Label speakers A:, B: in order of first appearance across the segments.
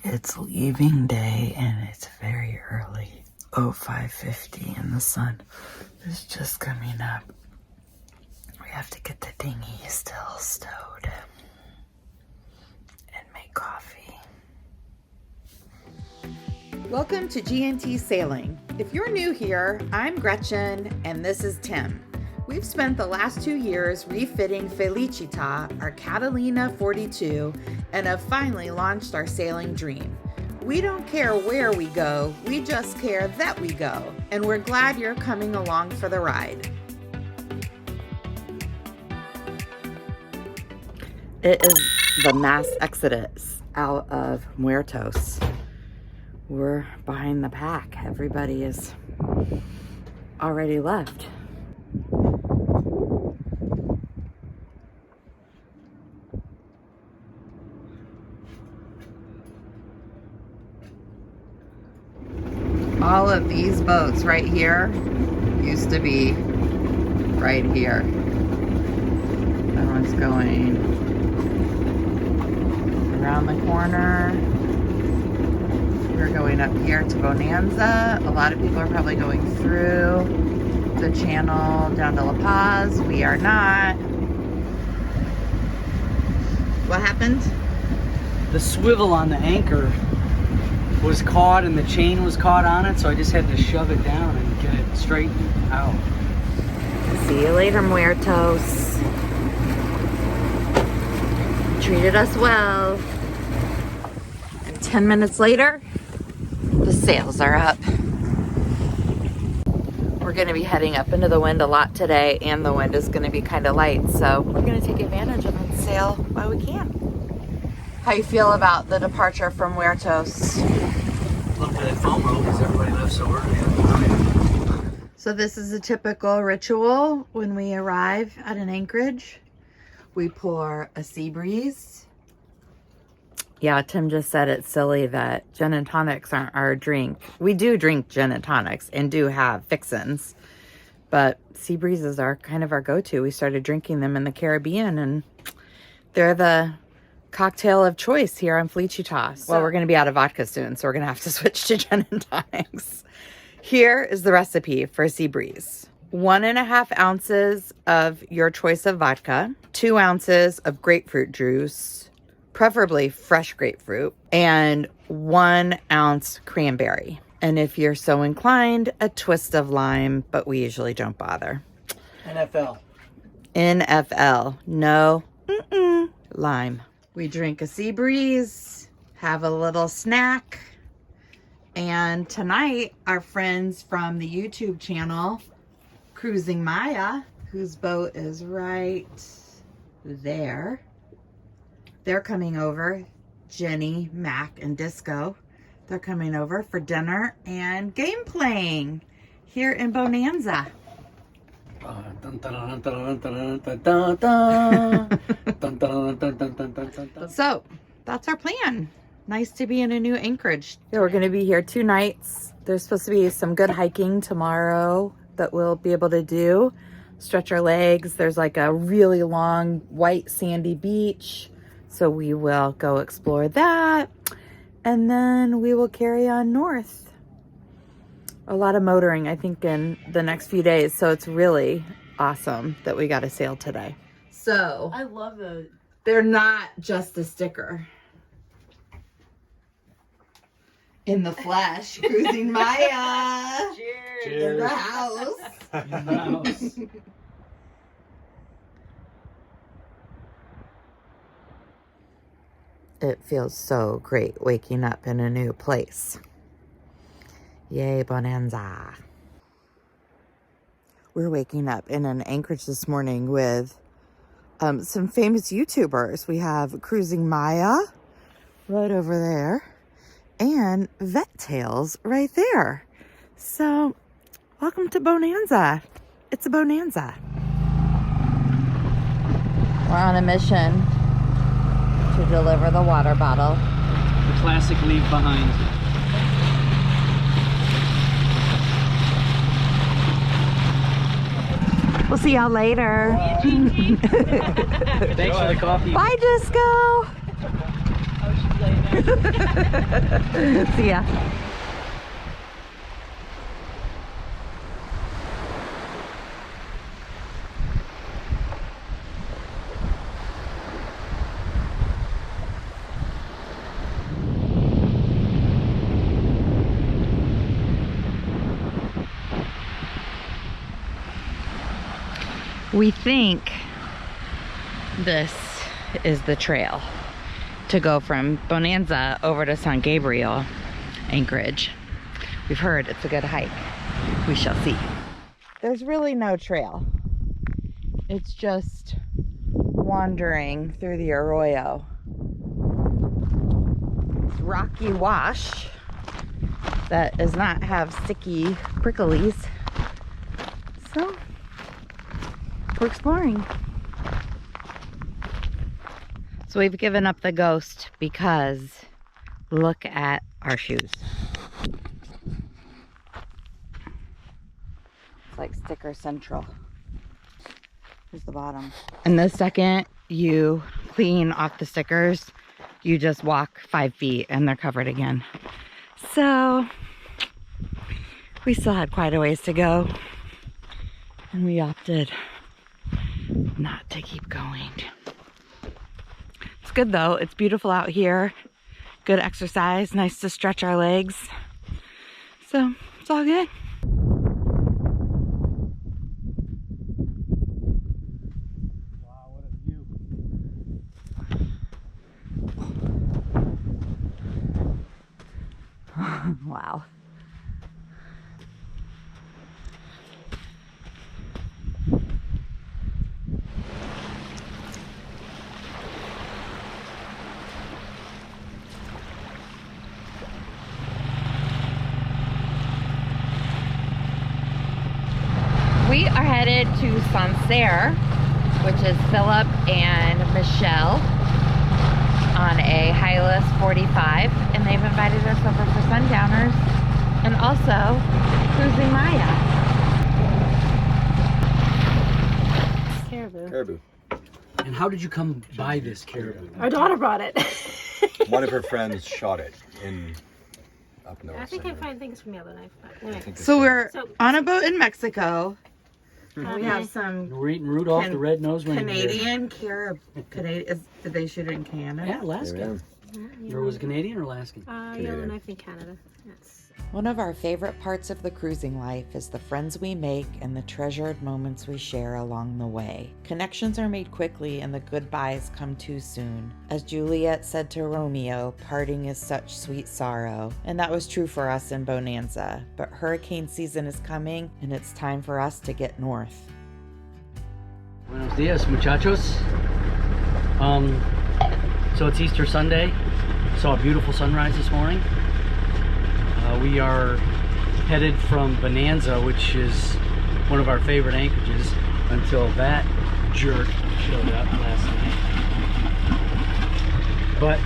A: It's leaving day and it's very early. Oh, 5:50 and the sun is just coming up. We have to get the dinghy still stowed and make coffee.
B: Welcome to G&T Sailing. If you're new here, I'm Gretchen and this is Tim. We've spent the last 2 years refitting Felicita, our Catalina 42, and have finally launched our sailing dream. We don't care where we go, we just care that we go, and we're glad you're coming along for the ride. It is the mass exodus out of Muertos. We're behind the pack. Everybody is already left. All of these boats right here used to be right here. That one's going around the corner. We're going up here to Bonanza. A lot of people are probably going through the channel down to La Paz. We are not. What happened?
A: The swivel on the anchor was caught and the chain was caught on it, so I just had to shove it down and get it straightened out.
B: See you later, Muertos. Treated us well. And 10 minutes later, the sails are up. We're going to be heading up into the wind a lot today, and the wind is going to be kind of light, so we're going to take advantage of it, sail while we can. How you feel about the departure from Muertos?
A: A little bit of FOMO because everybody left so early.
B: So this is a typical ritual when we arrive at an anchorage. We pour a sea breeze. Yeah, Tim just said it's silly that gin and tonics aren't our drink. We do drink gin and tonics and do have fixins, but sea breezes are kind of our go-to. We started drinking them in the Caribbean, and they're the cocktail of choice here on Felicita. Well, we're going to be out of vodka soon, so we're going to have to switch to gin and tonics. Here is the recipe for a sea breeze. 1.5 ounces of your choice of vodka, 2 ounces of grapefruit juice, preferably fresh grapefruit, and 1 ounce cranberry. And if you're so inclined, a twist of lime, but we usually don't bother. NFL. No lime. We drink a sea breeze, have a little snack, and tonight our friends from the YouTube channel, Cruising Maya, whose boat is right there, they're coming over. Jenny, Mac, and Disco. They're coming over for dinner and game playing here in Bonanza. So that's our plan. Nice to be in a new anchorage. Yeah, we're going to be here 2 nights. There's supposed to be some good hiking tomorrow that we'll be able to do. Stretch our legs. There's like a really long white sandy beach. So we will go explore that. And then we will carry on north. A lot of motoring, I think, in the next few days. So it's really awesome that we got to sail today. So
A: I love the...
B: They're not just a sticker. In the flesh, Cruising Maya.
A: Cheers.
B: In the house.
A: In the house.
B: It feels so great waking up in a new place. Yay, Bonanza. We're waking up in an anchorage this morning with some famous YouTubers. We have Cruising Maya right over there and Vet Tales right there. So, welcome to Bonanza. It's a bonanza. We're on a mission to deliver the water bottle.
A: The classic leave behind.
B: We'll see y'all later.
A: Thanks for the coffee.
B: Bye, Disco. See ya. We think this is the trail to go from Bonanza over to San Gabriel, Anchorage. We've heard it's a good hike. We shall see. There's really no trail. It's just wandering through the arroyo. It's rocky wash that does not have sticky pricklies. So we're exploring. So we've given up the ghost because look at our shoes. It's like sticker central. Here's the bottom. And the second you clean off the stickers, you just walk 5 feet and they're covered again. So we still had quite a ways to go, and we opted not to keep going. It's good though. It's beautiful out here. Good exercise. Nice to stretch our legs. So it's all good.
C: Wow, what a view.
B: Wow. We are headed to Sancerre, which is Philip and Michelle on a Hilux 45, and they've invited us over for sundowners and also cruising Bahía.
D: Caribou.
C: Caribou.
D: And how did you come by this caribou?
E: Our daughter brought it.
C: One of her friends shot it in up north.
E: I think I
C: somewhere.
E: find things from the other knife. But anyway.
C: I think
B: So we're
E: So-
B: on a boat in Mexico. We
E: Okay.
B: have some
D: We're eating Rudolph the red-nosed reindeer.
B: Canadian caribou. Did they shoot it in Canada?
D: Yeah, Alaska. There was Canadian or Alaskan?
E: Yellow knife in Canada. Yes.
B: One of our favorite parts of the cruising life is the friends we make and the treasured moments we share along the way. Connections are made quickly and the goodbyes come too soon. As Juliet said to Romeo, parting is such sweet sorrow. And that was true for us in Bonanza. But hurricane season is coming and it's time for us to get north.
D: Buenos dias, muchachos. So it's Easter Sunday. Saw a beautiful sunrise this morning. We are headed from Bonanza, which is one of our favorite anchorages, until that jerk showed up last night. But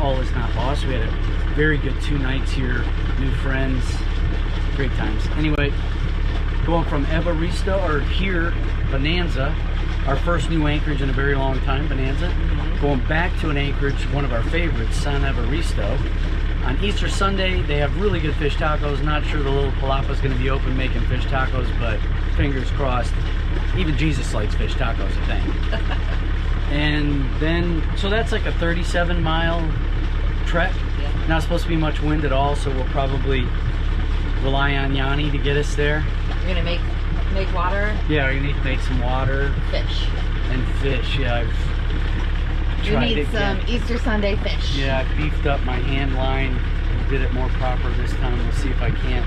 D: all is not lost. We had a very good 2 nights here, new friends, great times. Anyway, going from Evaristo, or here, Bonanza, our first new anchorage in a very long time, Bonanza. Going back to an anchorage, one of our favorites, San Evaristo. On Easter Sunday, they have really good fish tacos. Not sure the little Palapa's going to be open making fish tacos, but fingers crossed. Even Jesus likes fish tacos, I think. And then, so that's like a 37-mile trek. Not supposed to be much wind at all, so we'll probably rely on Yanni to get us there.
B: You're gonna make water,
D: Yeah, we need to make some water
B: fish.
D: and fish. Yeah, I've
B: You
D: tried
B: need
D: it
B: some
D: again.
B: Easter Sunday fish.
D: Yeah, I beefed up my hand line, did it more proper this time. We'll see if I can't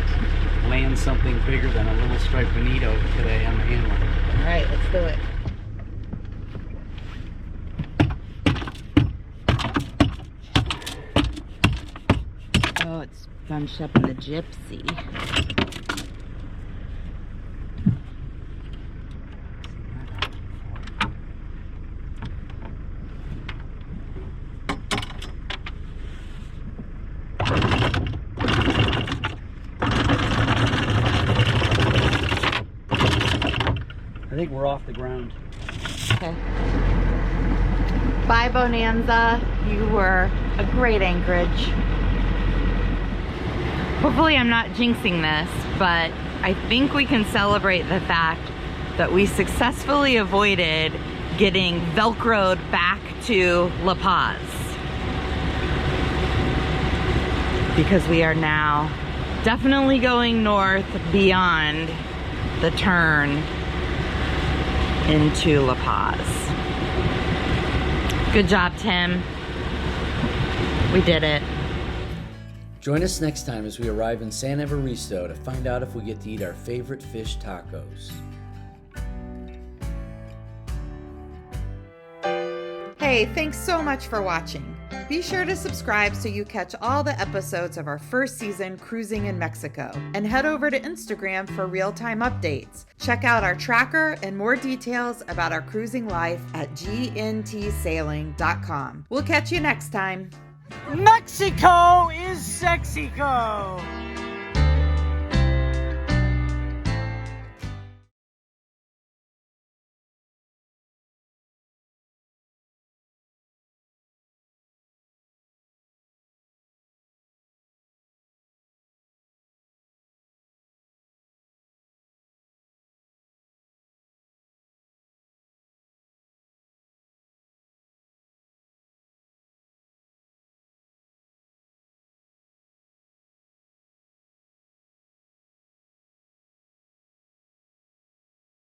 D: land something bigger than a little striped bonito today on the hand line.
B: All right, let's do it. Oh, it's bunched up in the gypsy.
D: I think we're off the ground.
B: Okay. Bye, Bonanza. You were a great anchorage. Hopefully I'm not jinxing this, but I think we can celebrate the fact that we successfully avoided getting Velcroed back to La Paz. Because we are now definitely going north beyond the turn into La Paz. Good job, Tim. We did it.
D: Join us next time as we arrive in San Evaristo to find out if we get to eat our favorite fish tacos.
B: Hey, thanks so much for watching. Be sure to subscribe so you catch all the episodes of our first season cruising in Mexico. And head over to Instagram for real-time updates. Check out our tracker and more details about our cruising life at gntsailing.com. We'll catch you next time.
F: Mexico is Sexico!